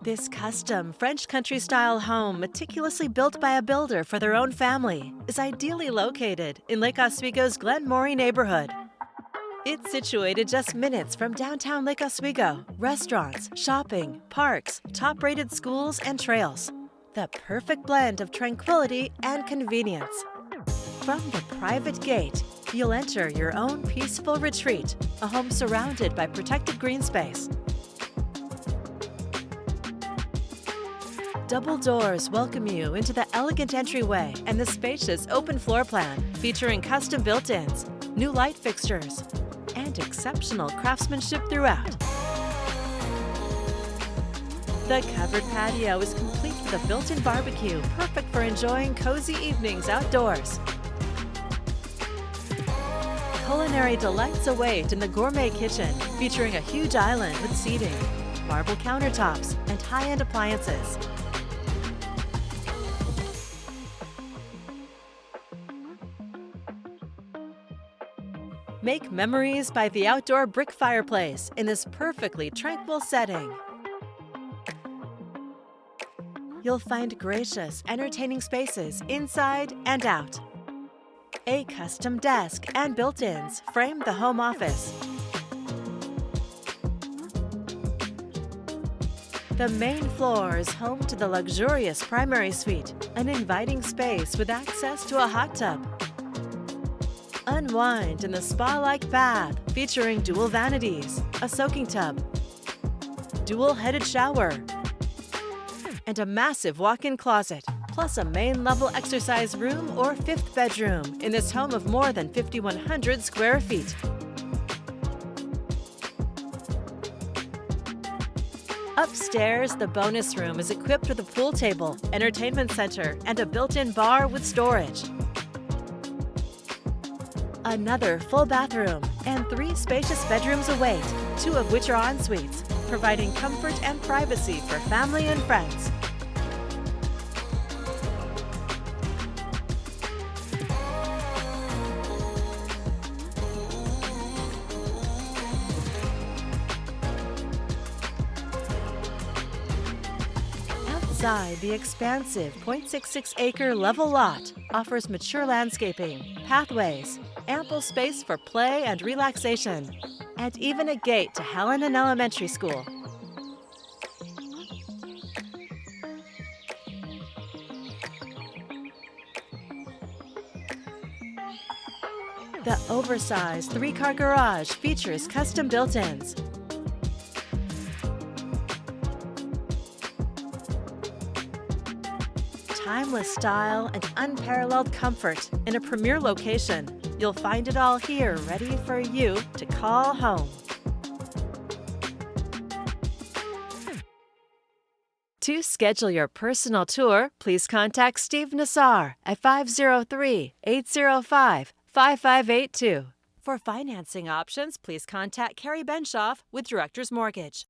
This custom French country-style home, meticulously built by a builder for their own family, is ideally located in Lake Oswego's Glenmorrie neighborhood. It's situated just minutes from downtown Lake Oswego. Restaurants, shopping, parks, top-rated schools, and trails. The perfect blend of tranquility and convenience. From the private gate, you'll enter your own peaceful retreat, a home surrounded by protected green space. Double doors welcome you into the elegant entryway and the spacious open floor plan, featuring custom built-ins, new light fixtures, and exceptional craftsmanship throughout. The covered patio is complete with a built-in barbecue, perfect for enjoying cozy evenings outdoors. Culinary delights await in the gourmet kitchen, featuring a huge island with seating, marble countertops, and high-end appliances. Make memories by the outdoor brick fireplace in this perfectly tranquil setting. You'll find gracious, entertaining spaces inside and out. A custom desk and built-ins frame the home office. The main floor is home to the luxurious primary suite, an inviting space with access to a hot tub. Unwind in the spa-like bath featuring dual vanities, a soaking tub, dual-headed shower, and a massive walk-in closet, plus a main-level exercise room or fifth bedroom in this home of more than 5,100 square feet. Upstairs, the bonus room is equipped with a pool table, entertainment center, and a built-in bar with storage. Another full bathroom and 3 spacious bedrooms await, 2 of which are en-suites, providing comfort and privacy for family and friends. Outside, the expansive 0.66-acre level lot offers mature landscaping, pathways, ample space for play and relaxation, and even a gate to Helen Elementary School. The oversized 3-car garage features custom built-ins, timeless style, and unparalleled comfort in a premier location. You'll find it all here, ready for you to call home. To schedule your personal tour, please contact Steve Nassar at 503-805-5582. For financing options, please contact Carrie Benshoff with Director's Mortgage.